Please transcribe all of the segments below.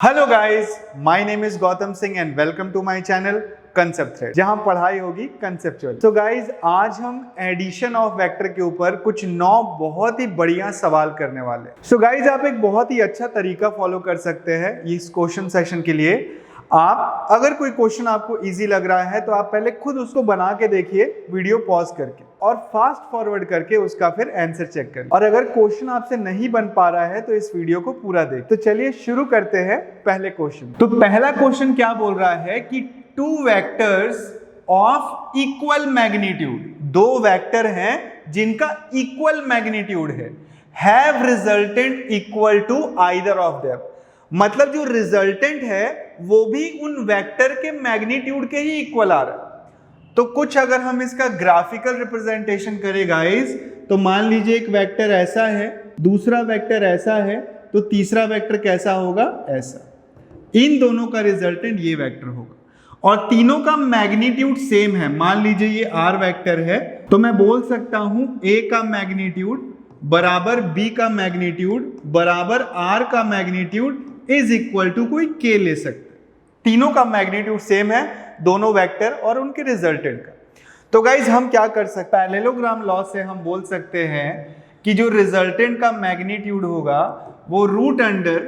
Hello guys, my name is Gautam Singh and welcome to my channel concept thread, जहां पढ़ाई होगी conceptual. तो guys, आज हम एडिशन ऑफ वेक्टर के ऊपर कुछ 9 बहुत ही बढ़िया सवाल करने वाले हैं। सो गाइस, आप एक बहुत ही अच्छा तरीका फॉलो कर सकते हैं इस क्वेश्चन सेशन के लिए। आप अगर कोई क्वेश्चन आपको इजी लग रहा है तो आप पहले खुद उसको बना के देखिए, वीडियो पॉज करके, और फास्ट फॉरवर्ड करके उसका फिर आंसर चेक करिए। और अगर क्वेश्चन आपसे नहीं बन पा रहा है तो इस वीडियो को पूरा देख। तो चलिए शुरू करते हैं पहले क्वेश्चन। तो पहला क्वेश्चन क्या बोल रहा है कि 2 vectors of equal magnitude, 2 vector हैं जिनका इक्वल मैग्नीट्यूड है, have resultant equal to either of them. मतलब जो रिजल्टेंट है वो भी उन वेक्टर के मैग्नीट्यूड के ही इक्वल आ रहा है। तो कुछ अगर हम इसका ग्राफिकल रिप्रेजेंटेशन करें गाइस, तो मान लीजिए एक वेक्टर ऐसा है, दूसरा वेक्टर ऐसा है, तो तीसरा वेक्टर कैसा होगा? ऐसा। इन दोनों का रिजल्टेंट ये वेक्टर होगा और तीनों का मैग्नीट्यूड सेम है। मान लीजिए ये r वेक्टर है, तो मैं बोल सकता हूं a का मैग्नीट्यूड बराबर b का मैग्नीट्यूड बराबर r का मैग्नीट्यूड इज इक्वल टू कोई k ले सकते। तीनों का मैग्नीट्यूड सेम है, दोनों वेक्टर और उनके रिजल्टेंट का। तो गाइज हम क्या कर सकते हैं, पैरेललोग्राम लॉ से हम बोल सकते हैं कि जो रिजल्टेंट का मैग्नीट्यूड होगा वो root under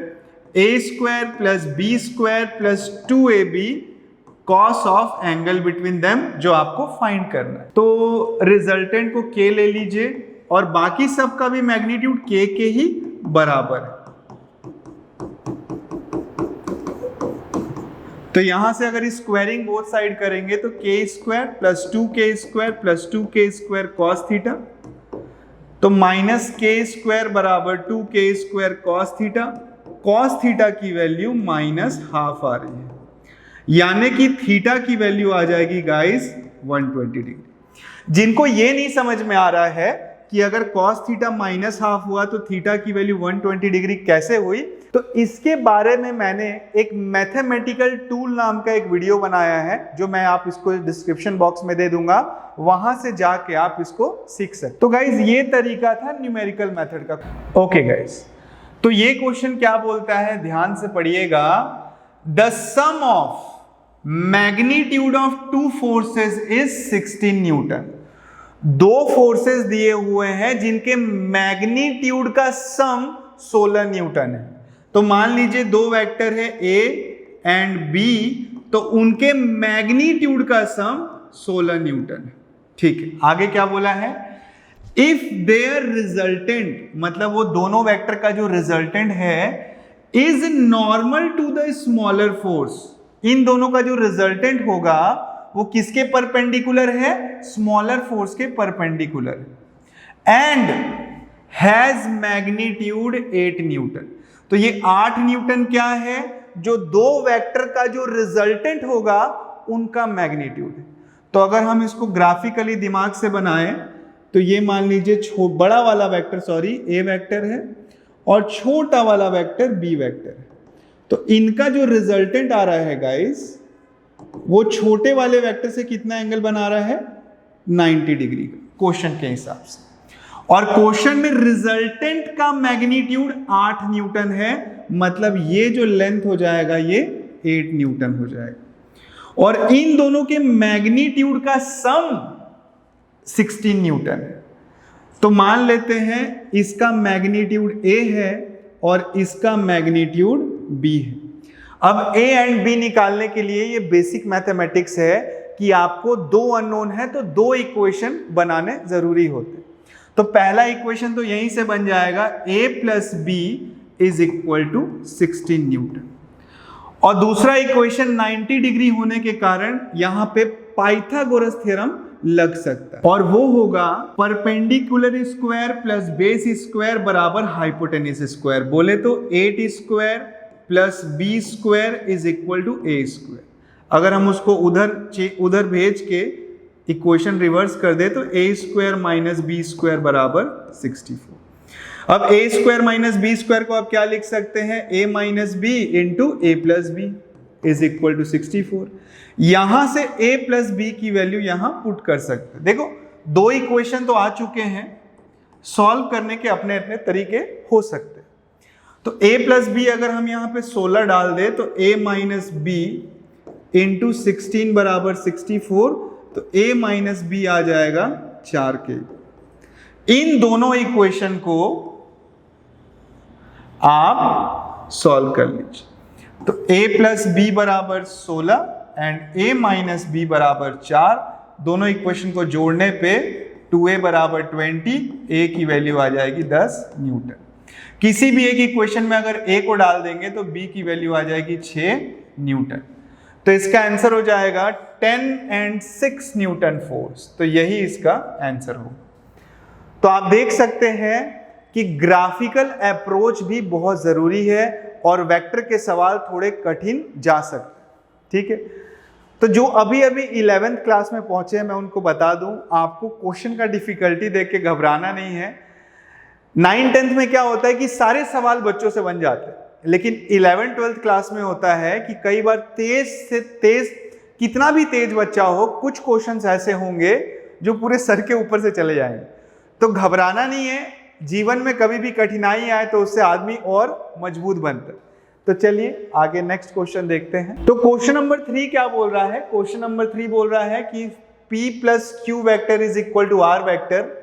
a² plus b² plus 2ab cos of angle between them, जो आपको फाइंड करना है। तो रिजल्टेंट को k ले लीजिए और बाकी सब का भी मैग्नीट्यूड k के ही बराबर है। तो यहां से अगर स्क्वायरिंग बोथ साइड करेंगे तो k² plus 2k² plus 2k² cos theta, तो माइनस k² बराबर 2k² cos theta. Cos theta की वैल्यू -½ आ रही है, यानी कि थीटा की वैल्यू आ जाएगी गाइस 120 डिग्री। जिनको ये नहीं समझ में आ रहा है कि अगर cos थीटा -½ हुआ तो थीटा की वैल्यू 120 डिग्री कैसे हुई, तो इसके बारे में मैंने एक मैथमेटिकल टूल नाम का एक वीडियो बनाया है, जो मैं आप इसको डिस्क्रिप्शन बॉक्स में दे दूंगा, वहां से जाके आप इसको सीख सकते। तो गाइज ये तरीका था न्यूमेरिकल मेथड का। ओके गाइज, तो ये क्वेश्चन क्या बोलता है, ध्यान से पढ़िएगा। The sum of magnitude of 2 forces is 16 newton. 2 forces दिए हुए हैं जिनके मैग्नीट्यूड का सम 16 न्यूटन है। तो मान लीजिए 2 वेक्टर है A एंड B, तो उनके मैग्नीट्यूड का सम 16 न्यूटन है। ठीक है, आगे क्या बोला है, इफ देयर रिजल्टेंट, मतलब वो दोनों वेक्टर का जो रिजल्टेंट है, is normal to the smaller force, इन दोनों का जो रिजल्टेंट होगा वो किसके परपेंडिकुलर है? स्मॉलर फोर्स के perpendicular, and has magnitude 8 newton. तो ये 8 न्यूटन क्या है? जो 2 वेक्टर का जो रिजल्टेंट होगा उनका मैग्नीट्यूड है। तो अगर हम इसको ग्राफिकली दिमाग से बनाएं तो ये मान लीजिए बड़ा वाला वेक्टर A वेक्टर है और छोटा वाला वेक्टर B वेक्टर है। तो इनका जो रिजल्टेंट आ रहा है गाइस, वो छोटे वाले वेक्टर से कितना एंगल बना रहा है? 90 डिग्री का, क्वेश्चन के हिसाब से। और क्वेश्चन में रिजल्टेंट का मैग्नीट्यूड 8 न्यूटन है, मतलब ये जो लेंथ हो जाएगा ये 8 न्यूटन हो जाएगा। और इन दोनों के मैग्नीट्यूड का सम 16 न्यूटन है। तो मान लेते हैं इसका मैग्नीट्यूड A है और इसका मैग्नीट्यूड B है। अब A एंड B निकालने के लिए ये बेसिक मैथमेटिक्स है कि आपको 2 अननोन है तो 2 इक्वेशन बनाने जरूरी होते हैं। तो पहला इक्वेशन तो यहीं से बन जाएगा, A plus B is equal to 16 newton. और दूसरा इक्वेशन 90 डिग्री होने के कारण यहां पे पाइथागोरस थ्योरम लग सकता है, और वो होगा perpendicular square plus base square बराबर हाइपोटेन्यूज स्क्वायर। बोले तो 8 square plus b² is equal to a²। अगर हम उसको उधर भेज के इक्वेशन रिवर्स कर दे तो a² माइनस b² बराबर 64। अब a² माइनस b² को आप क्या लिख सकते हैं? a minus b into a plus b is equal to 64। यहां से a प्लस b की वैल्यू यहां पुट कर सकते हैं। देखो 2 इक्वेशन तो आ चुके हैं, सॉल्व करने के अपने अपने तरीके हो सकते हैं। तो a प्लस बी अगर हम यहाँ पे 16 डाल दे तो a माइनस बी इंटू 16 बराबर 64, तो a माइनस बी आ जाएगा 4k। इन दोनों इक्वेशन को आप सॉल्व कर लीजिए। तो a प्लस बी बराबर 16 एंड a माइनस बी बराबर 4, दोनों इक्वेशन को जोड़ने पे 2a बराबर 20, a की वैल्यू आ जाएगी 10 न्यूटन। किसी भी एक इक्वेशन में अगर a को डाल देंगे तो b की वैल्यू आ जाएगी 6 न्यूटन। तो इसका आंसर हो जाएगा 10 and 6 न्यूटन फोर्स। तो यही इसका आंसर होगा। तो आप देख सकते हैं कि ग्राफिकल अप्रोच भी बहुत जरूरी है और वेक्टर के सवाल थोड़े कठिन जा सकते हैं। ठीक है, तो जो अभी अभी 11th क्लास में पहुंचे हैं मैं उनको बता दूं, आपको क्वेश्चन का डिफिकल्टी देख के घबराना नहीं है। 9th-10th में क्या होता है कि सारे सवाल बच्चों से बन जाते हैं, लेकिन 11th-12th क्लास में होता है कि कई बार तेज से तेज, कितना भी तेज बच्चा हो, कुछ क्वेश्चंस ऐसे होंगे जो पूरे सर के ऊपर से चले जाएंगे। तो घबराना नहीं है, जीवन में कभी भी कठिनाई आए तो उससे आदमी और मजबूत बनता है। तो चलिए आगे नेक्स्ट क्वेश्चन देखते हैं। तो क्वेश्चन नंबर 3 क्या बोल रहा है? क्वेश्चन नंबर 3 बोल रहा है कि P plus Q vector is equal to R vector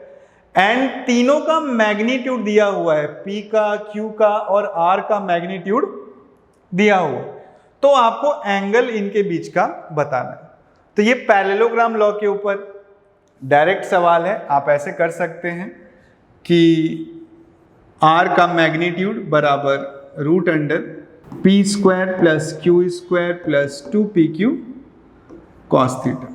and तीनों का मैग्नीट्यूड दिया हुआ है, P का, Q का और R का मैग्नीट्यूड दिया हुआ है। तो आपको एंगल इनके बीच का बताना है। तो ये पैरेललोग्राम लॉ के ऊपर डायरेक्ट सवाल है। आप ऐसे कर सकते हैं कि R का मैग्नीट्यूड बराबर root under P square plus Q square plus 2PQ cos theta.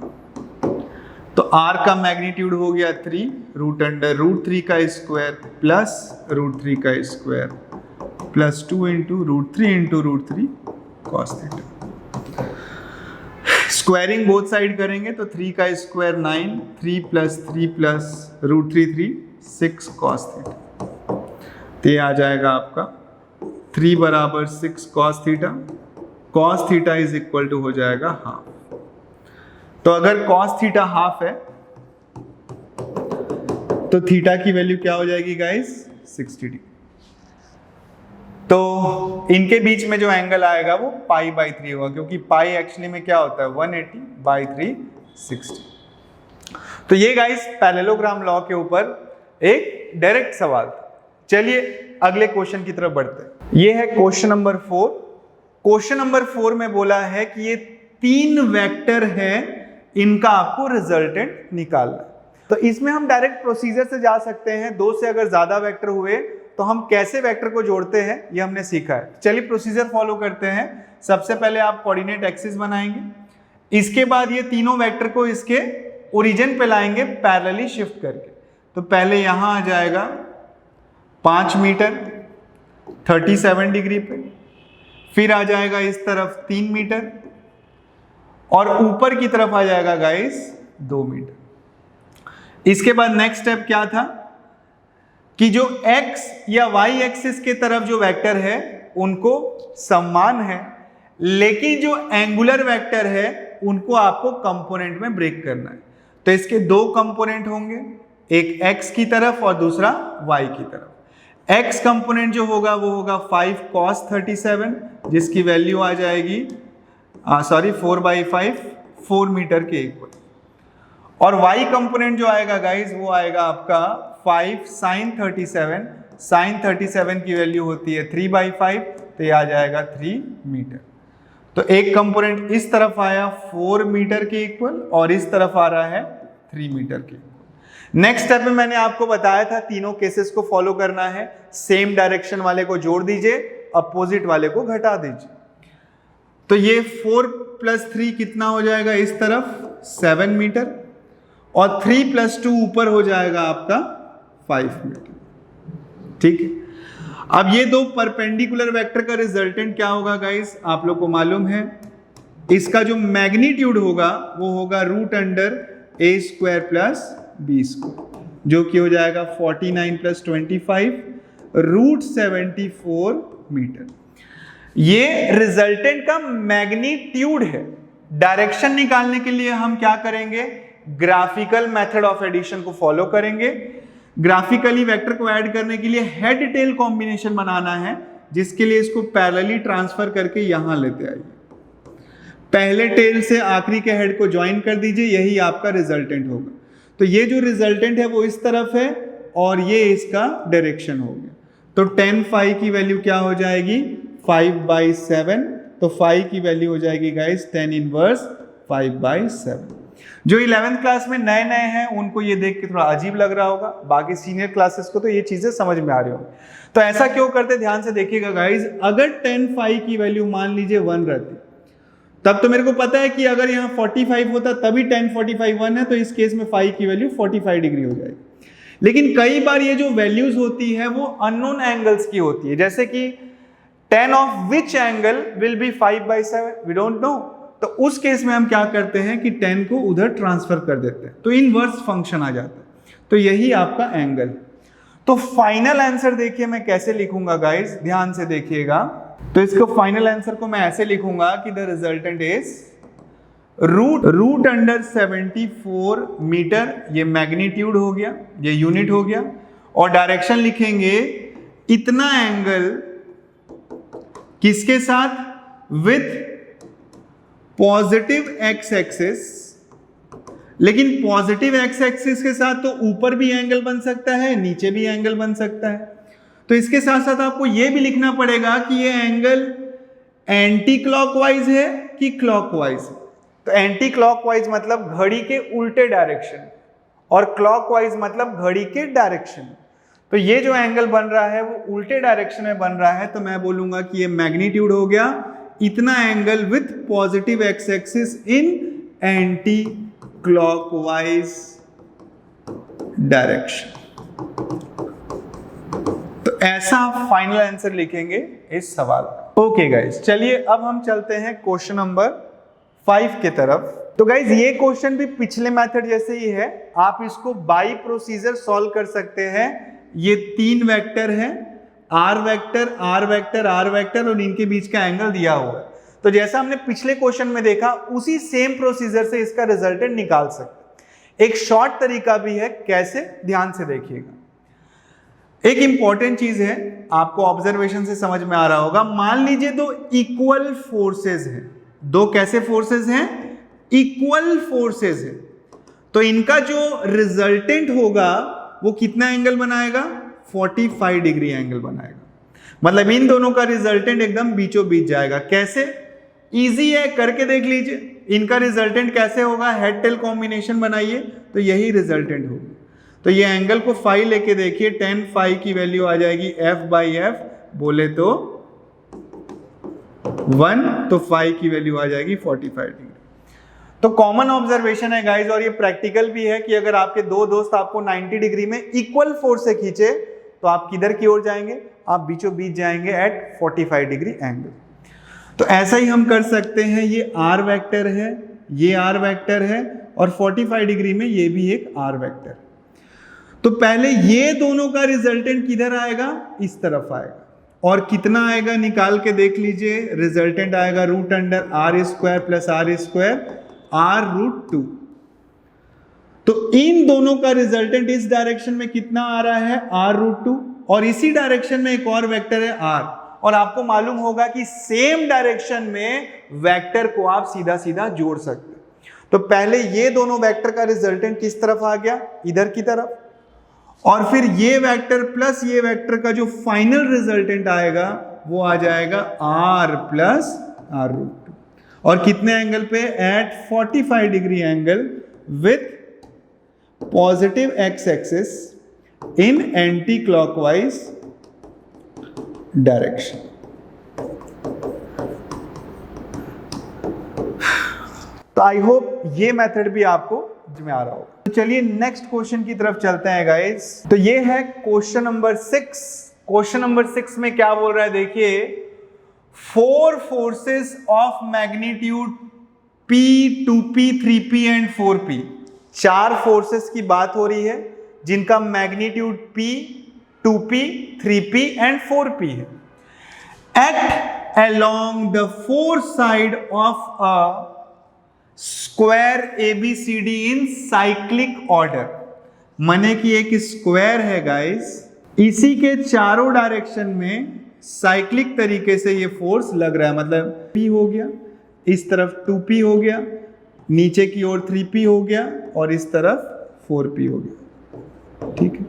तो R का मैग्नीट्यूड हो गया 3 रूट अंडर रूट 3 का स्क्वायर प्लस रूट 3 का square plus 2 into root 3 cos theta. Squaring both side करेंगे तो 3 का square 9, 3 plus root 3 6 cos theta. तो ये आ जाएगा आपका 3 बराबर 6 cos theta. Cos theta is equal to हो जाएगा हाफ। तो अगर कॉस थीटा हाफ है तो थीटा की वैल्यू क्या हो जाएगी गाइस? 60 डिग्री। तो इनके बीच में जो एंगल आएगा वो π/3 होगा, क्योंकि पाई एक्चुअली में क्या होता है 180/3 60। तो ये गाइस पैरेललोग्राम लॉ के ऊपर एक डायरेक्ट सवाल था। चलिए अगले क्वेश्चन की तरफ बढ़ते हैं। ये है क्वेश्चन नंबर 4। क्वेश्चन नंबर 4 में बोला है कि ये 3 वेक्टर है, इनका आपको रिजल्टेंट निकालना है। तो इसमें हम डायरेक्ट प्रोसीजर से जा सकते हैं। 2 से अगर ज्यादा वेक्टर हुए तो हम कैसे वेक्टर को जोड़ते हैं ये हमने सीखा है। चलिए प्रोसीजर फॉलो करते हैं। सबसे पहले आप कोऑर्डिनेट एक्सिस बनाएंगे, इसके बाद ये तीनों वेक्टर को इसके ओरिजिन पे लाएंगे पैरेलली शिफ्ट करके। तो पहले यहां आ जाएगा 5 मीटर 37 डिग्री पे, फिर आ जाएगा इस तरफ 3 मीटर और ऊपर की तरफ आ जाएगा गाइस 2 मीटर। इसके बाद नेक्स्ट स्टेप क्या था कि जो x या y एक्सिस के तरफ जो वेक्टर है उनको समान है, लेकिन जो एंगुलर वेक्टर है उनको आपको कंपोनेंट में ब्रेक करना है। तो इसके 2 कंपोनेंट होंगे, एक x की तरफ और दूसरा y की तरफ। x कंपोनेंट जो होगा वो होगा 5 cos 37, जिसकी वैल्यू आ जाएगी 4/5 4 मीटर के इक्वल। और y कंपोनेंट जो आएगा गाइस वो आएगा आपका 5 sin 37। sin 37 की वैल्यू होती है 3/5, तो ये आ जाएगा 3 मीटर। तो एक कंपोनेंट इस तरफ आया 4 मीटर के इक्वल और इस तरफ आ रहा है 3 मीटर के इक्वल। नेक्स्ट स्टेप में मैंने आपको बताया था तीनों केसेस को फॉलो करना है। सेम डायरेक्शन वाले को जोड़ दीजिए, अपोजिट वाले को घटा दीजिए। तो ये 4 + 3 कितना हो जाएगा? इस तरफ 7 मीटर और 3 + 2 ऊपर हो जाएगा आपका 5 मीटर। ठीक है, अब ये 2 परपेंडिकुलर वेक्टर का रिजल्टेंट क्या होगा गाइस? आप लोग को मालूम है, इसका जो मैग्नीट्यूड होगा वो होगा √a² + b², जो कि हो जाएगा 49 + 25 √74 मीटर। ये रिजल्टेंट का मैग्नीट्यूड है। डायरेक्शन निकालने के लिए हम क्या करेंगे? ग्राफिकल मेथड ऑफ एडिशन को फॉलो करेंगे। ग्राफिकली वेक्टर को ऐड करने के लिए हेड टेल कॉम्बिनेशन बनाना है, जिसके लिए इसको पैरेलली ट्रांसफर करके यहां लेते आइए। पहले टेल से आखिरी के हेड को ज्वाइन कर दीजिए, यही आपका रिजल्टेंट होगा। तो ये जो रिजल्टेंट है वो इस तरफ है और ये इसका डायरेक्शन हो गया। तो tan phi की वैल्यू क्या हो जाएगी 5/7। तो phi की वैल्यू हो जाएगी गाइस tan इनवर्स 5/7। जो 11th क्लास में नए नए हैं उनको ये देख के थोड़ा अजीब लग रहा होगा, बाकी सीनियर क्लासेस को तो ये चीजें समझ में आ रही होंगी। तो ऐसा क्यों करते, ध्यान से देखिएगा गाइस। अगर tan phi की वैल्यू मान लीजिए 1 रहती, तब तो मेरे को पता है कि अगर यहाँ 45 होता तभी tan 45 1 है, तो इस केस में phi की वैल्यू 45 डिग्री हो जाएगी। लेकिन कई बार ये जो वैल्यूज होती है वो अननोन एंगल्स की होती है, जैसे कि tan of which angle will be 5/7, we don't know. तो उस केस में हम क्या करते हैं कि tan को उधर ट्रांसफर कर देते हैं, तो इनवर्स फंक्शन आ जाता है। तो यही आपका एंगल। तो फाइनल आंसर देखिए मैं कैसे लिखूंगा गाइस, ध्यान से देखिएगा। तो इसको फाइनल आंसर को मैं ऐसे लिखूंगा कि the resultant is root under 74 metre, ये मैग्नीट्यूड हो गया, ये यूनिट हो गया, और डायरेक्शन लिखेंगे इतना एंगल किसके साथ, विथ पॉजिटिव एक्स एक्सिस। लेकिन पॉजिटिव एक्स एक्सिस के साथ तो ऊपर भी एंगल बन सकता है, नीचे भी एंगल बन सकता है। तो इसके साथ साथ आपको यह भी लिखना पड़ेगा कि ये एंगल एंटी क्लॉकवाइज है कि क्लॉकवाइज है। तो एंटी क्लॉकवाइज मतलब घड़ी के उल्टे डायरेक्शन, और क्लॉकवाइज मतलब घड़ी के डायरेक्शन। तो ये जो एंगल बन रहा है वो उल्टे डायरेक्शन में बन रहा है, तो मैं बोलूंगा कि ये मैग्नीट्यूड हो गया इतना angle with positive x axis in anti clockwise direction. तो ऐसा फाइनल आंसर लिखेंगे इस सवाल का। ओके गाइस, चलिए अब हम चलते हैं क्वेश्चन नंबर 5 के तरफ। तो गाइस ये क्वेश्चन भी पिछले मेथड जैसे ही है, आप इसको बाई प्रोसीजर सॉल्व कर सकते हैं। ये 3 वेक्टर हैं, R vector, R vector, R vector, और इनके बीच का एंगल दिया हुआ है। तो जैसा हमने पिछले क्वेश्चन में देखा उसी सेम प्रोसीजर से इसका रिजल्टेंट निकाल सकते। एक शॉर्ट तरीका भी है, कैसे, ध्यान से देखिएगा। एक इंपॉर्टेंट चीज है, आपको ऑब्जर्वेशन से समझ में आ रहा होगा। मान लीजिए 2 इक्वल फोर्सेस हैं, 2 कैसे फोर्सेस हैं, इक्वल फोर्सेस हैं। तो इनका जो रिजल्टेंट होगा वो कितना एंगल बनाएगा, 45 डिग्री एंगल बनाएगा। मतलब इन दोनों का रिजल्टेंट एकदम बीचों बीच जाएगा। कैसे, इजी है, करके देख लीजिए। इनका रिजल्टेंट कैसे होगा, हेड टेल कॉम्बिनेशन बनाइए तो यही रिजल्टेंट होगा। तो ये एंगल को फाई लेके देखिए, tan phi की वैल्यू आ जाएगी f/f, बोले तो 1, तो phi की वैल्यू आ जाएगी 45 डिग्री। तो कॉमन ऑब्जर्वेशन है गाइज, और ये प्रैक्टिकल भी है कि अगर आपके 2 दोस्त आपको 90 डिग्री में इक्वल फोर्स से खींचे तो आप किधर की ओर जाएंगे, आप बीचों बीच जाएंगे एट 45 डिग्री एंगल। तो ऐसा ही हम कर सकते हैं, ये आर वेक्टर है, ये आर वेक्टर है, और 45 डिग्री में ये भी एक आर वेक्टर। तो पहले ये दोनों का रिजल्टेंट किधर आएगा, इस तरफ आएगा, और कितना आएगा निकाल के देख लीजिए। रिजल्टेंट आएगा root under r² plus r² r√2। तो इन दोनों का रिजल्टेंट इस डायरेक्शन में कितना आ रहा है, r√2, और इसी डायरेक्शन में एक और वेक्टर है r। और आपको मालूम होगा कि सेम डायरेक्शन में वेक्टर को आप सीधा सीधा जोड़ सकते हैं। तो पहले ये दोनों वेक्टर का रिजल्टेंट किस तरफ आ गया, इधर की तरफ, और फिर ये वेक्टर प्लस ये वेक्टर का जो फाइनल रिजल्टेंट आएगा वो आ जाएगा r प्लस r√2, और कितने एंगल पे, at 45 degree angle with positive x axis in anti clockwise direction. तो आई होप ये मेथड भी आपको समझ में आ रहा होगा। तो चलिए नेक्स्ट क्वेश्चन की तरफ चलते हैं गाइस। तो ये है क्वेश्चन नंबर 6। क्वेश्चन नंबर 6 में क्या बोल रहा है देखिए, 4 forces of magnitude P, 2P, 3P and 4P, 4 forces की बात हो रही है जिनका magnitude P, 2P, 3P and 4P है। Act along the 4 side of a square ABCD in cyclic order. माने कि एक स्क्वायर है गाइस, इसी के चारों डायरेक्शन में साइक्लिक तरीके से ये फोर्स लग रहा है, मतलब P हो गया, इस तरफ 2P हो गया, नीचे की ओर 3P हो गया और इस तरफ 4P हो गया। ठीक है,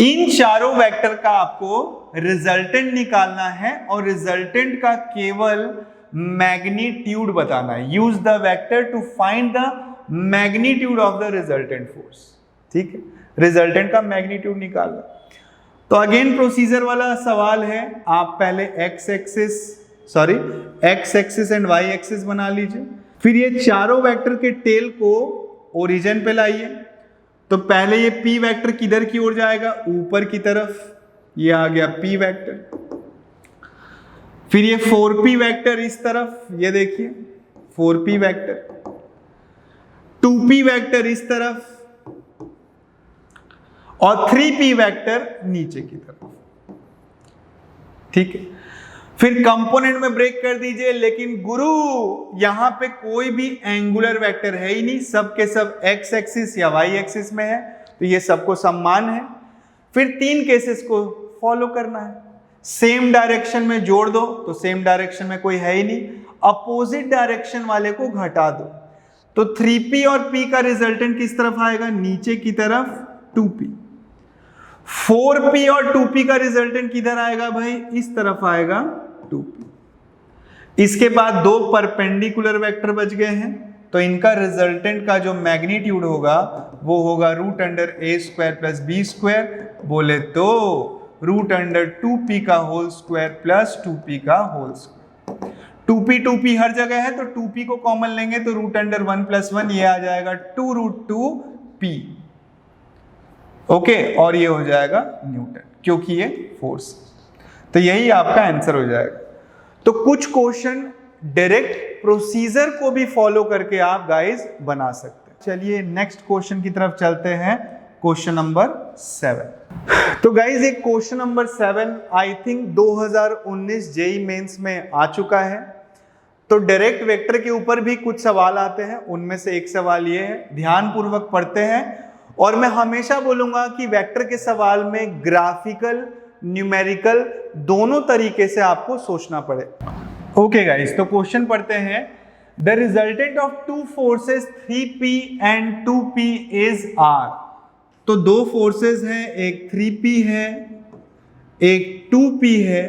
इन चारों वेक्टर का आपको रिजल्टेंट निकालना है और रिजल्टेंट का केवल मैग्नीट्यूड बताना है। Use the vector to find the magnitude of the resultant force. ठीक है, रिजल्टेंट का मैग्नीट्यूड निकालना। तो अगेन प्रोसीजर वाला सवाल है, आप पहले x axis and y axis बना लीजिए, फिर ये चारों वेक्टर के टेल को ओरिजिन पे लाइए। तो पहले ये P वेक्टर किधर की ओर जाएगा, ऊपर की तरफ, ये आ गया P वेक्टर। फिर ये 4P वेक्टर इस तरफ, ये देखिए 4P वेक्टर, 2P वेक्टर इस तरफ और 3P वेक्टर नीचे की तरफ। ठीक है, फिर कंपोनेंट में ब्रेक कर दीजिए, लेकिन गुरु यहां पे कोई भी एंगुलर वेक्टर है ही नहीं, सब के सब एक्स एक्सिस या वाई एक्सिस में है, तो ये सबको समान है। फिर 3 केसेस को फॉलो करना है, सेम डायरेक्शन में जोड़ दो, तो सेम डायरेक्शन में कोई है ही नहीं, अपोजिट डायरेक्शन वाले को घटा दो, तो 3P और P का रिजल्टेंट किस तरफ आएगा, नीचे की तरफ 2P। 4P और 2P का रिजल्टेंट किधर आएगा भाई, इस तरफ आएगा 2P। इसके बाद 2 परपेंडिकुलर वेक्टर बच गए हैं, तो इनका रिजल्टेंट का जो मैग्नीट्यूड होगा वो होगा √a² प्लस b², बोले तो √2p का होल स्क्वायर प्लस 2p का होल स्क्वायर। 2p हर जगह है, तो 2p को कॉमन लेंगे तो √1 प्लस 1 ये आ जाएगा 2√2p। ओके, और ये हो जाएगा न्यूटन, क्योंकि ये फोर्स। तो यही आपका आंसर हो जाएगा। तो कुछ क्वेश्चन डायरेक्ट प्रोसीजर को भी फॉलो करके आप गाइस बना सकते हैं। चलिए नेक्स्ट क्वेश्चन की तरफ चलते हैं, क्वेश्चन नंबर 7। तो गाइस ये question number 7 I think 2019 JEE Mains में आ चुका है। तो डायरेक्ट वेक्टर के ऊपर भी कुछ सवाल आते हैं, उनमें से एक सवाल ये है, ध्यान पूर्वक पढ़ते हैं। और मैं हमेशा बोलूंगा कि वेक्टर के सवाल में ग्राफिकल, न्यूमेरिकल दोनों तरीके से आपको सोचना पड़े। ओके गाइस, तो क्वेश्चन पढ़ते हैं। The resultant of 2 forces 3P and 2P is R। तो 2 फोर्सेस हैं, एक 3P है, एक 2P है,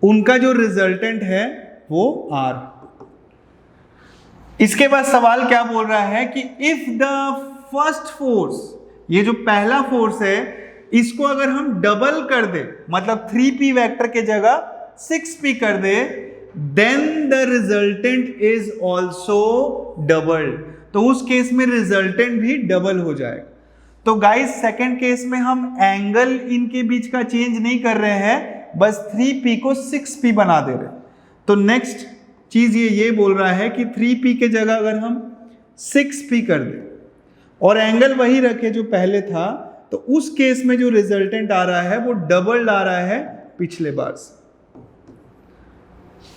उनका जो रिजल्टेंट है वो R। इसके बाद सवाल क्या बोल रहा है कि इफ द फर्स्ट फोर्स, ये जो पहला फोर्स है, इसको अगर हम डबल कर दे, मतलब 3P वेक्टर के जगह 6P कर दे, then the resultant is also doubled. तो उस केस में रिजल्टेंट भी डबल हो जाएगा। तो गाइस सेकंड केस में हम एंगल इनके बीच का चेंज नहीं कर रहे हैं, बस 3P को 6P बना दे रहे हैं। तो नेक्स्ट चीज ये बोल रहा है कि 3P के जगह अगर हम 6P कर दे और एंगल वही रखे जो पहले था, तो उस केस में जो रिजल्टेंट आ रहा है वो डबल आ रहा है पिछले बार से।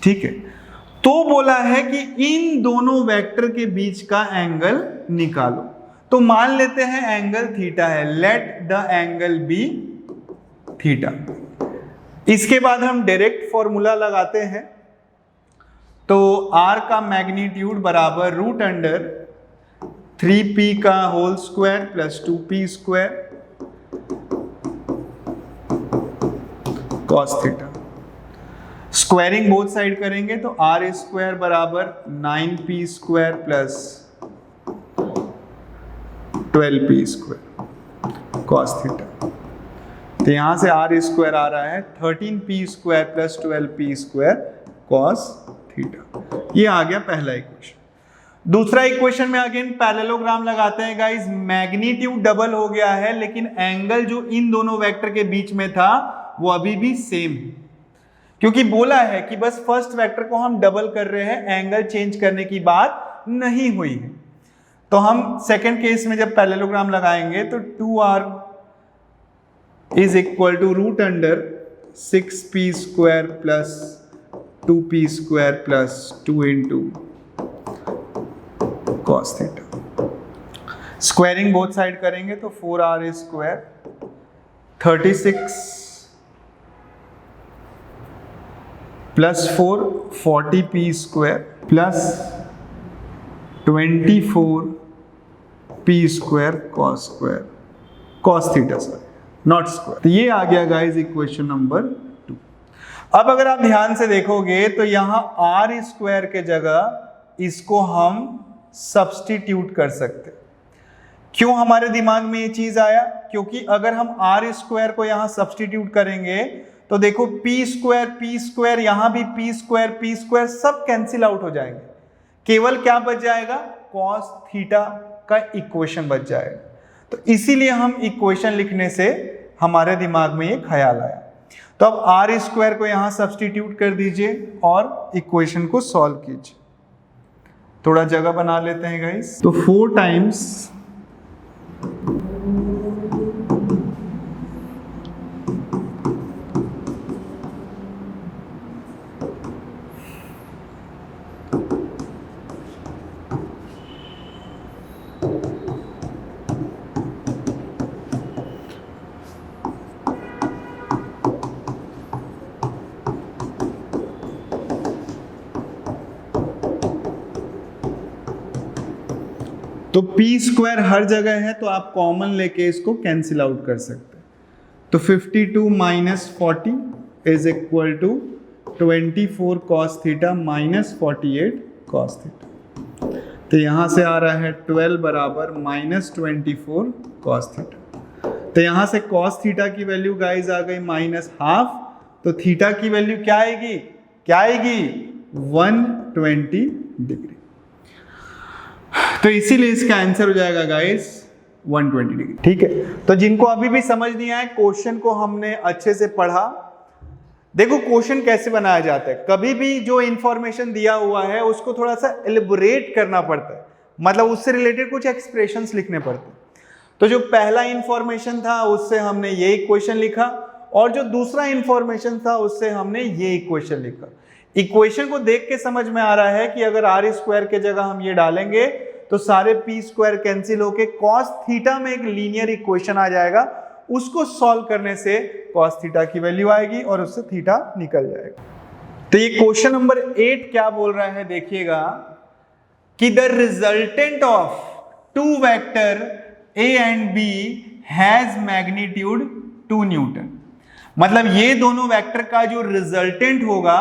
ठीक है, तो बोला है कि इन दोनों वेक्टर के बीच का एंगल निकालो। तो मान लेते हैं एंगल थीटा है, let the angle be theta. इसके बाद हम डायरेक्ट फॉर्मूला लगाते हैं। तो R का मैग्नीट्यूड बराबर √3P का whole square plus 2P square cos theta. Squaring both side करेंगे तो R स्क्वायर बराबर 9P square plus 12P square cos theta. तो यहां से R स्क्वायर आ रहा है 13P square plus 12P square cos theta. ये आ गया पहला इक्वेशन। दूसरा इक्वेशन में अगेन पैरेललोग्राम लगाते हैं गाइस। मैग्नीट्यूड डबल हो गया है, लेकिन एंगल जो इन दोनों वेक्टर के बीच में था वो अभी भी सेम है, क्योंकि बोला है कि बस फर्स्ट वेक्टर को हम डबल कर रहे हैं, एंगल चेंज करने की बात नहीं हुई है। तो हम सेकंड केस में जब पैरेललोग्राम लगाएंगे तो 2R is equal to √6P square plus 2P square plus 2 into cos theta. Squaring both side करेंगे तो 4R square 36 plus 4 40 P square plus 24 P square cos theta sir not square. तो ये आ गया गाइज इक्वेशन नंबर 2। अब अगर आप ध्यान से देखोगे तो यहां आर स्क्वायर के जगह इसको हम सब्स्टिट्यूट कर सकते। क्यों हमारे दिमाग में ये चीज आया? क्योंकि अगर हम आर स्क्वायर को यहां सब्स्टिट्यूट करेंगे तो देखो पी स्क्वायर यहां भी पी स्क्वायर सब कैंसिल आउट हो जाएंगे, केवल क्या बच जाएगा? कॉस थीटा का इक्वेशन बच जाएगा। तो इसीलिए हम इक्वेशन लिखने से हमारे दिमाग में ये ख्याल आया। तो अब आर स्क्वायर को यहां सब्स्टिट्यूट कर दीजिए और इक्वेशन को सॉल्व कीजिए। थोड़ा जगह बना लेते हैं गाइस। तो 4 टाइम्स तो पी स्क्वायर हर जगह है तो आप कॉमन लेके इसको कैंसिल आउट कर सकते हैं। तो 52 minus 40 is equal to 24 cos theta minus 48 cos theta. तो यहां से आ रहा है 12 बराबर माइनस 24 कॉस थीटा। तो यहां से कॉस थीटा की वैल्यू गाइज आ गई माइनस हाफ। तो थीटा की वैल्यू क्या आएगी? 120 डिग्री। तो इसीलिए इसका आंसर हो जाएगा गाइस 120 डिग्री। ठीक है, तो जिनको अभी भी समझ नहीं आया, क्वेश्चन को हमने अच्छे से पढ़ा। देखो क्वेश्चन कैसे बनाया जाता है, कभी भी जो इंफॉर्मेशन दिया हुआ है उसको थोड़ा सा एलिबोरेट करना पड़ता है, मतलब उससे रिलेटेड कुछ एक्सप्रेशंस लिखने पड़ते हैं। तो जो पहला इंफॉर्मेशन था उससे हमने ये इक्वेशन लिखा, और जो दूसरा इंफॉर्मेशन था उससे हमने ये इक्वेशन लिखा। इक्वेशन को देख के समझ में आ रहा है कि अगर आर स्क्वायर के जगह हम ये डालेंगे तो सारे पी स्क्वायर कैंसिल होके कॉस थीटा में एक लीनियर इक्वेशन आ जाएगा। उसको सॉल्व करने से कॉस थीटा की वैल्यू आएगी और उससे थीटा निकल जाएगा। तो ये क्वेश्चन नंबर 8 क्या बोल रहा है देखिएगा कि the resultant of 2 vector A and B has magnitude 2 newton. मतलब ये दोनों वेक्टर का जो रिजल्टेंट होगा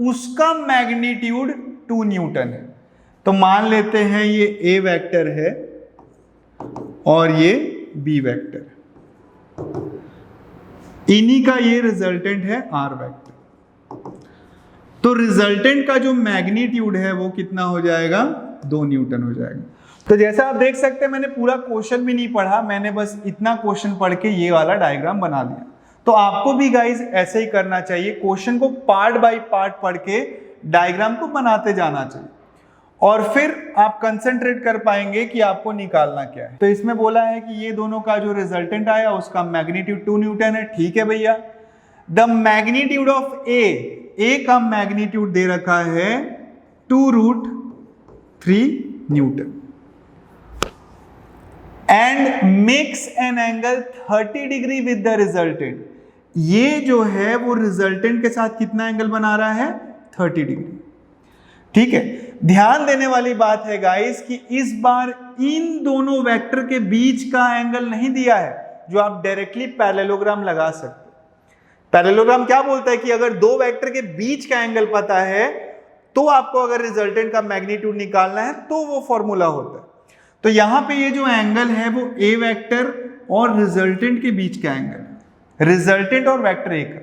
उसका मैग्नीट्यूड 2 न्यूटन है। तो मान लेते हैं ये ए वेक्टर है और ये बी वेक्टर है, इन्हीं का ये रिजल्टेंट है आर वेक्टर। तो रिजल्टेंट का जो मैग्नीट्यूड है वो कितना हो जाएगा? 2 न्यूटन हो जाएगा। तो जैसा आप देख सकते हैं मैंने पूरा क्वेश्चन भी नहीं पढ़ा, मैंने बस इतना क्वेश्चन पढ़ के ये वाला डायग्राम बना लिया। तो आपको भी गाइज ऐसे ही करना चाहिए, क्वेश्चन को पार्ट बाय पार्ट पढ़ के डायग्राम को बनाते जाना चाहिए और फिर आप कंसंट्रेट कर पाएंगे कि आपको निकालना क्या है। तो इसमें बोला है कि ये दोनों का जो रिजल्टेंट आया उसका मैग्नीट्यूड 2 न्यूटन है। ठीक है भैया, द मैग्नीट्यूड ऑफ ए का मैग्नीट्यूड दे रखा है 2√3 Newton and makes an angle 30 degree with the resultant. ये जो है वो रिजल्टेंट के साथ कितना एंगल बना रहा है? 30 डिग्री। ठीक है, ध्यान देने वाली बात है गाइस कि इस बार इन दोनों वेक्टर के बीच का एंगल नहीं दिया है, जो आप डायरेक्टली पैरेललोग्राम लगा सकते। पैरेललोग्राम क्या बोलता है कि अगर दो वेक्टर के बीच का एंगल पता है तो आपको अगर रिजल्टेंट का मैग्नीट्यूड निकालना है तो वो फॉर्मूला होता है। तो यहां पे ये जो एंगल है वो ए वेक्टर और रिजल्टेंट के बीच का एंगल है, रिजल्टेंट और वेक्टर ए का।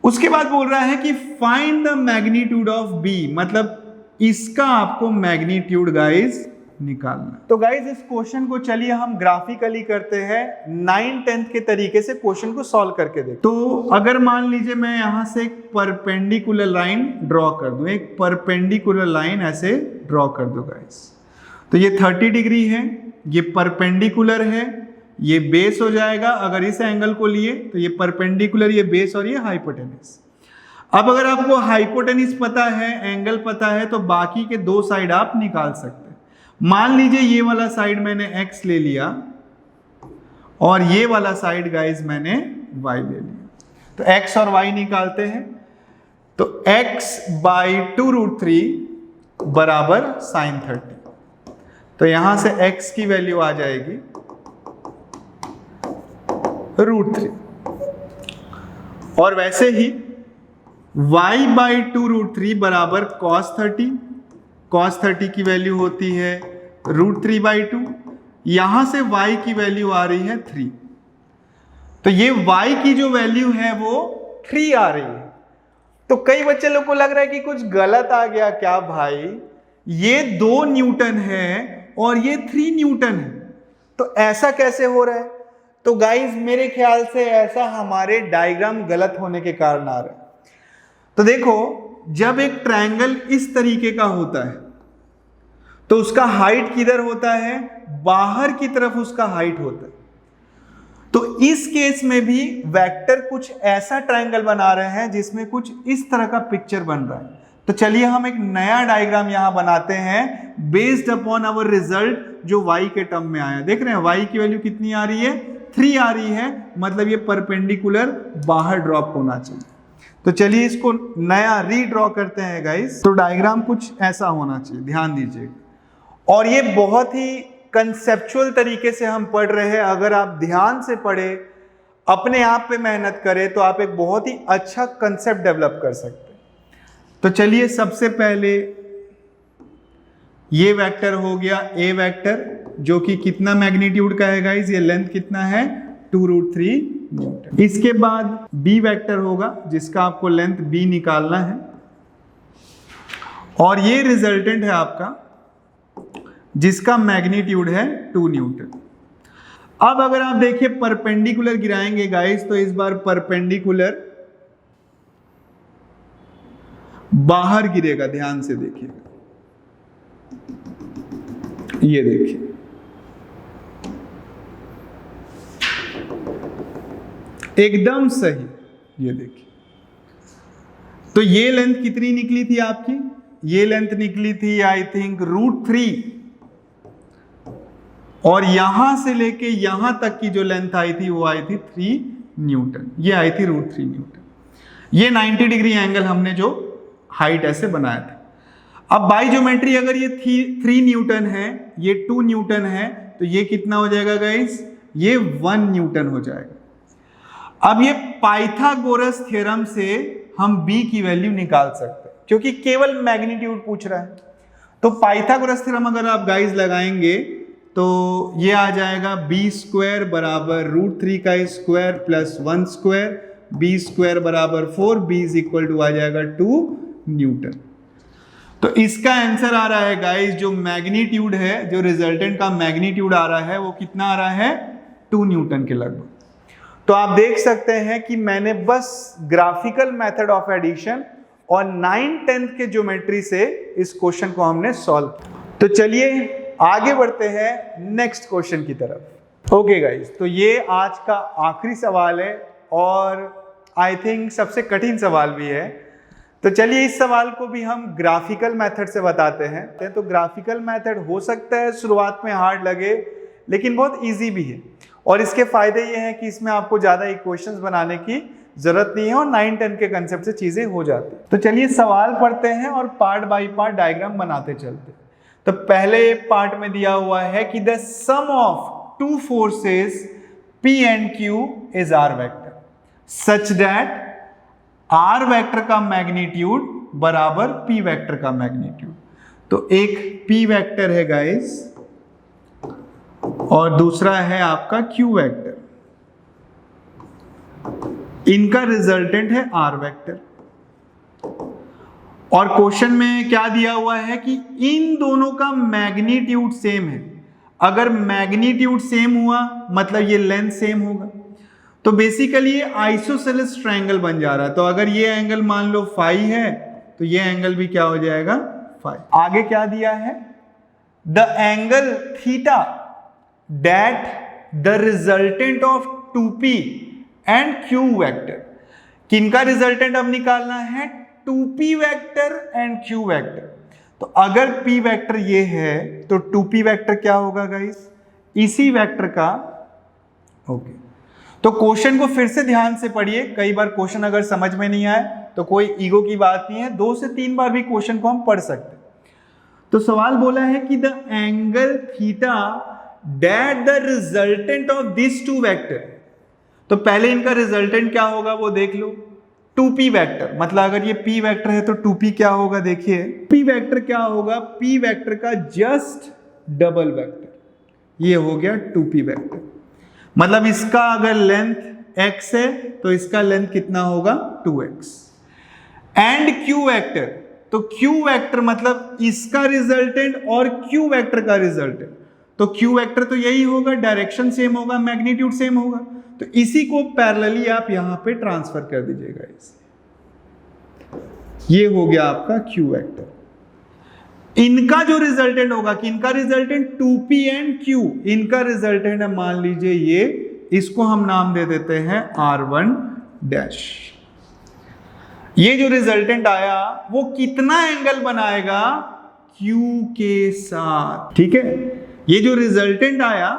उसके बाद बोल रहा है कि find the magnitude of B, मतलब इसका आपको मैग्नीट्यूड गाइस निकालना। तो गाइस इस क्वेश्चन को चलिए हम ग्राफिकली करते हैं, 9/10 के तरीके से क्वेश्चन को सॉल्व करके देखते। तो अगर मान लीजिए मैं यहां से एक परपेंडिकुलर लाइन ड्रॉ कर दूं, एक परपेंडिकुलर लाइन ऐसे ड्रॉ कर दो गाइस। तो ये 30 डिग्री है, ये परपेंडिकुलर है, ये बेस हो जाएगा। अगर इस एंगल को लिए तो ये परपेंडिकुलर, ये बेस और ये हाइपोटेनिस। अब अगर आपको हाइपोटेनिस पता है, एंगल पता है, तो बाकी के 2 साइड आप निकाल सकते हैं। मान लीजिए ये वाला साइड मैंने x ले लिया और ये वाला साइड गाइस मैंने y ले लिया। तो x और y निकालते हैं। तो x बाई 2√3 बराबर साइन 30। तो यहां से x की वैल्यू आ जाएगी √3। और वैसे ही y बाई 2√3 बराबर cos 30। cos 30 की वैल्यू होती है √3/2। यहां से y की वैल्यू आ रही है 3। तो ये y की जो वैल्यू है वो 3 आ रही है। तो कई बच्चे लोग को लग रहा है कि कुछ गलत आ गया क्या भाई, ये 2 न्यूटन है और ये 3 न्यूटन है, तो ऐसा कैसे हो रहा है? तो गाइज मेरे ख्याल से ऐसा हमारे डायग्राम गलत होने के कारण आ रहा है। तो देखो, जब एक ट्रायंगल इस तरीके का होता है तो उसका हाइट किधर होता है? बाहर की तरफ उसका हाइट होता है। तो इस केस में भी वेक्टर कुछ ऐसा ट्रायंगल बना रहे हैं जिसमें कुछ इस तरह का पिक्चर बन रहा है। तो चलिए हम एक नया डायग्राम यहां बनाते हैं बेस्ड अपॉन आवर रिजल्ट जो y के टर्म में आया। देख रहे हैं y की वैल्यू कितनी आ रही है? 3 आ रही है, मतलब ये परपेंडिकुलर बाहर ड्रॉप होना चाहिए। तो चलिए इसको नया रीड्रॉ करते हैं गाइस। तो डायग्राम कुछ ऐसा होना चाहिए, ध्यान दीजिएगा। और ये बहुत ही कंसेप्चुअल तरीके से हम पढ़ रहे हैं। अगर आप ध्यान से पढ़े, अपने आप पे मेहनत करें, तो आप एक बहुत ही अच्छा कंसेप्ट डेवलप कर सकते हैं। तो चलिए सबसे पहले ये वेक्टर हो गया a वेक्टर, जो कि कितना मैग्नीट्यूड का है गाइस? ये लेंथ कितना है? 2√3 न्यूटन। इसके बाद b वेक्टर होगा जिसका आपको लेंथ b निकालना है, और ये रिजल्टेंट है आपका जिसका मैग्नीट्यूड है 2 न्यूटन। अब अगर आप देखिए परपेंडिकुलर गिराएंगे गाइस, तो इस बार परपेंडिकुलर बाहर गिरेगा, ध्यान से देखिएगा। ये देखिए, एकदम सही। ये देखिए, तो ये लेंथ कितनी निकली थी आपकी? ये लेंथ निकली थी आई थिंक √3, और यहां से लेके यहां तक की जो लेंथ आई थी वो आई थी 3 न्यूटन। ये आई थी √3 न्यूटन। ये 90 डिग्री एंगल हमने जो हाइट ऐसे बनाया था। अब बाई ज्योमेट्री अगर ये 3 न्यूटन है, ये 2 न्यूटन है, तो ये कितना हो जाएगा गाइस? ये 1 न्यूटन हो जाएगा। अब ये पाइथागोरस थ्योरम से हम b की वैल्यू निकाल सकते हैं, क्योंकि केवल मैग्नीट्यूड पूछ रहा है। तो पाइथागोरस थ्योरम अगर आप गाइस लगाएंगे तो ये आ जाएगा b² बराबर √3 का स्क्वायर प्लस 1 स्क्वायर, b² बराबर 4, b इज इक्वल टू आ जाएगा 2 न्यूटन। तो इसका आंसर आ रहा है गाइस, जो मैग्नीट्यूड है, जो रिजल्टेंट का मैग्नीट्यूड आ रहा है वो कितना आ रहा है? 2 न्यूटन के लगभग। तो आप देख सकते हैं कि मैंने बस ग्राफिकल मेथड ऑफ एडिशन और 9/10 के ज्योमेट्री से इस क्वेश्चन को हमने सॉल्व किया। तो चलिए आगे बढ़ते हैं नेक्स्ट क्वेश्चन की तरफ। ओके गाइस, तो ये आज का आखिरी सवाल है और आई थिंक सबसे कठिन सवाल भी है। तो चलिए इस सवाल को भी हम ग्राफिकल मेथड से बताते हैं। तो ग्राफिकल मेथड हो सकता है शुरुआत में हार्ड लगे, लेकिन बहुत इजी भी है। और इसके फायदे ये हैं कि इसमें आपको ज़्यादा इक्वेशंस बनाने की जरूरत नहीं है और 9/10 के कंसेप्ट से चीज़ें हो जाती हैं। तो चलिए सवाल पढ़ते हैं और पार्ट बाय पार्ट डायग्राम बनाते चलते हैं। तो पहले पार्ट में दिया हुआ है कि the sum of 2 forces P and Q is R vector such that R vector का मैग्नीट्यूड बराबर P वेक्टर का मैग्नीट्यूड। तो एक P वेक्टर है गाइस और दूसरा है आपका Q वेक्टर। इनका रिजल्टेंट है R वेक्टर। और क्वेश्चन में क्या दिया हुआ है कि इन दोनों का मैग्नीट्यूड सेम है। अगर मैग्नीट्यूड सेम हुआ मतलब ये लेंथ सेम होगा। तो बेसिकली ये आइसोसेलेस ट्रायंगल बन जा रहा है। तो अगर ये एंगल मान लो फाई है तो ये एंगल भी क्या हो जाएगा? फाई। आगे क्या दिया है? The angle theta that the resultant of 2p and q vector. किनका रिजल्टेंट अब निकालना है? 2p vector and q vector. तो अगर p वेक्टर ये है तो 2p वेक्टर क्या होगा गाइस? इसी वेक्टर का। ओके, तो क्वेश्चन को फिर से ध्यान से पढ़िए। कई बार क्वेश्चन अगर समझ में नहीं आए तो कोई ईगो की बात नहीं है, 2 से 3 बार भी क्वेश्चन को हम पढ़ सकते हैं। तो सवाल बोला है कि the angle theta that the resultant of this two vector, तो पहले इनका रिजल्टेंट क्या होगा वो देख लो, 2p वेक्टर, मतलब अगर ये p वेक्टर है तो 2p क्या होगा, देखिए p वेक्टर क्या होगा, p वेक्टर का जस्ट डबल वेक्टर, ये हो गया 2p वेक्टर। मतलब इसका अगर लेंथ x है तो इसका लेंथ कितना होगा 2x। एंड q वेक्टर, तो q वेक्टर मतलब इसका रिजल्टेंट और q वेक्टर का रिजल्टेंट, तो q वेक्टर तो यही होगा, डायरेक्शन सेम होगा, मैग्नीट्यूड सेम होगा, तो इसी को पैरेलली आप यहां पे ट्रांसफर कर दीजिएगा इसे, ये हो गया आपका q वेक्टर। इनका जो रिजल्टेंट होगा कि इनका रिजल्टेंट 2p एंड q, इनका रिजल्टेंट है मान लीजिए ये, इसको हम नाम दे देते हैं r1 डैश। ये जो रिजल्टेंट आया वो कितना एंगल बनाएगा q के साथ, ठीक है, ये जो रिजल्टेंट आया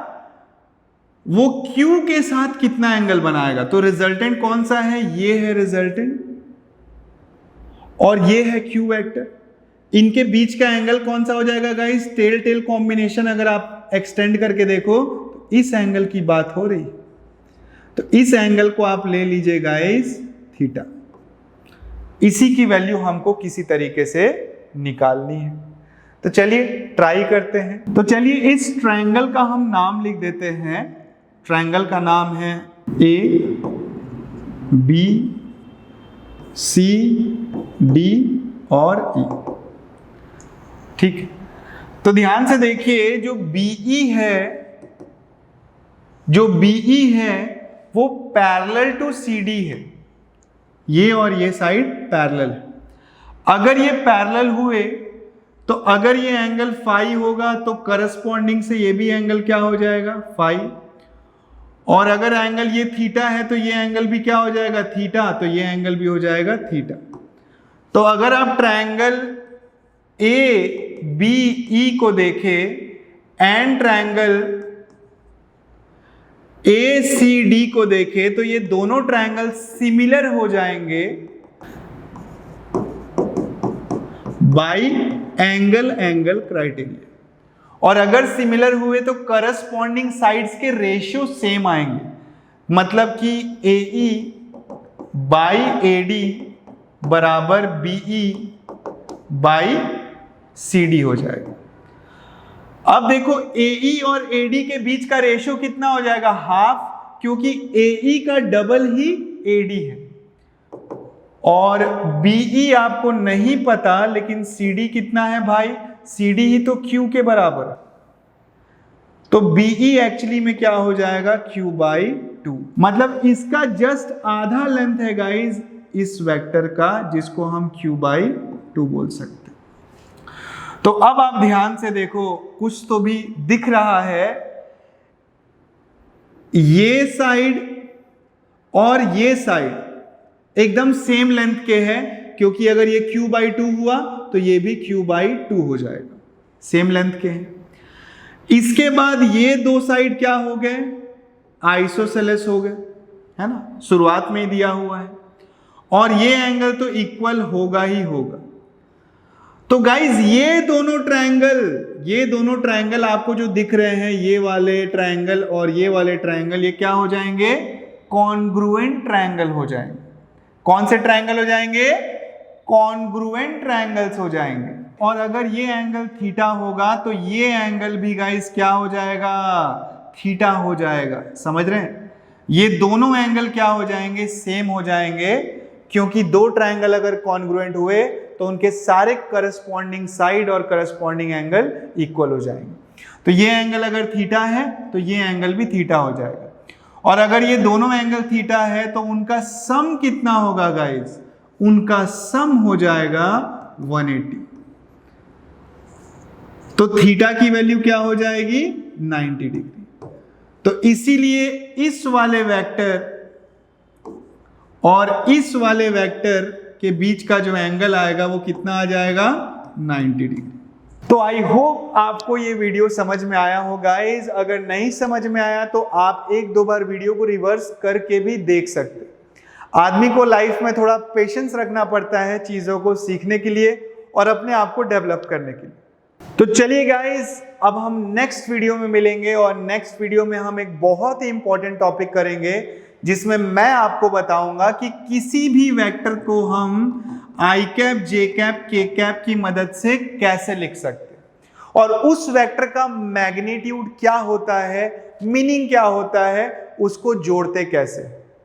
वो q के साथ कितना एंगल बनाएगा, तो रिजल्टेंट कौन सा है, ये है रिजल्टेंट और ये है q वेक्टर, इनके बीच का एंगल कौन सा हो जाएगा गाइस, टेल टेल कॉम्बिनेशन अगर आप एक्सटेंड करके देखो तो इस एंगल की बात हो रही, तो इस एंगल को आप ले लीजिए गाइस थीटा, इसी की वैल्यू हमको किसी तरीके से निकालनी है। तो चलिए ट्राई करते हैं। तो चलिए इस ट्रायंगल का हम नाम लिख देते हैं, ट्रायंगल का नाम है ए बी सी डी और ई, ठीक है। तो ध्यान से देखिए जो BE है वो पैरेलल टू CD है, ये और ये साइड पैरेलल है। अगर ये पैरेलल हुए तो अगर ये एंगल फाई होगा तो करस्पॉन्डिंग से ये भी एंगल क्या हो जाएगा फाई, और अगर एंगल ये थीटा है तो ये एंगल भी क्या हो जाएगा थीटा, तो ये एंगल भी हो जाएगा थीटा। तो अगर आप ट्रायंगल ABE को देखें एंड ट्रायंगल ACD को देखें तो ये दोनों ट्रायंगल सिमिलर हो जाएंगे बाय एंगल क्राइटेरिया, और अगर सिमिलर हुए तो करस्पॉन्डिंग साइड्स के रेशियो सेम आएंगे, मतलब कि AE बाय AD बराबर BE बाय CD हो जाएगा। अब देखो AE और AD के बीच का रेशियो कितना हो जाएगा, हाफ, क्योंकि AE का डबल ही AD है, और BE आपको नहीं पता लेकिन CD कितना है भाई, CD ही तो Q के बराबर है, तो BE एक्चुअली में क्या हो जाएगा Q/2, मतलब इसका जस्ट आधा लेंथ है गाइज इस वेक्टर का, जिसको हम Q/2 बोल सकते हैं। तो अब आप ध्यान से देखो, कुछ तो भी दिख रहा है, ये साइड और ये साइड एकदम सेम लेंथ के हैं, क्योंकि अगर ये Q/2 हुआ तो ये भी Q/2 हो जाएगा, सेम लेंथ के हैं। इसके बाद ये दो साइड क्या हो गए, आइसोसेलेस हो गए, है ना, शुरुआत में ही दिया हुआ है, और ये एंगल तो इक्वल होगा ही होगा। तो गाइज ये दोनों ट्रायंगल आपको जो दिख रहे हैं, ये वाले ट्रायंगल और ये वाले ट्रायंगल, ये क्या हो जाएंगे, कॉन्ग्रुएंट ट्रायंगल हो जाएंगे। कौन से ट्रायंगल हो जाएंगे, कॉन्ग्रुएंट ट्रायंगल्स हो जाएंगे। और अगर ये एंगल थीटा होगा तो ये एंगल भी गाइज क्या हो जाएगा, थीटा हो जाएगा। समझ रहे हैं, ये दोनों एंगल क्या हो जाएंगे, सेम हो जाएंगे, क्योंकि दो ट्रायंगल अगर कॉन्ग्रुएंट हुए तो उनके सारे करस्पॉन्डिंग साइड और करस्पॉन्डिंग एंगल इक्वल हो जाएंगे। तो ये एंगल अगर थीटा है तो ये एंगल भी थीटा हो जाएगा, और अगर ये दोनों एंगल थीटा है तो उनका सम कितना होगा गाइस, उनका सम हो जाएगा 180। तो थीटा की वैल्यू क्या हो जाएगी, 90 डिग्री। तो इसीलिए इस वाले वेक्टर और इस वाले वेक्टर के बीच का जो एंगल आएगा वो कितना आ जाएगा, 90 डिग्री। तो आई होप आपको ये वीडियो समझ में आया हो गाइस। अगर नहीं समझ में आया तो आप एक दो बार वीडियो को रिवर्स करके भी देख सकते। आदमी को लाइफ में थोड़ा पेशेंस रखना पड़ता है चीज़ों को सीखने के लिए और अपने आप को डेवलप करने के लिए। तो चलिए गाइस, अब हम नेक्स्ट वीडियो में मिलेंगे और नेक्स्ट वीडियो में हम एक बहुत ही इंपॉर्टेंट टॉपिक करेंगे जिसमें मैं आपको बताऊंगा कि किसी भी वेक्टर को हम आई कैप, जे कैप, के कैप की मदद से कैसे लिख सकते हैं और उस वेक्टर का मैग्नीट्यूड क्या होता है, मीनिंग क्या होता है, उसको जोड़ते कैसे।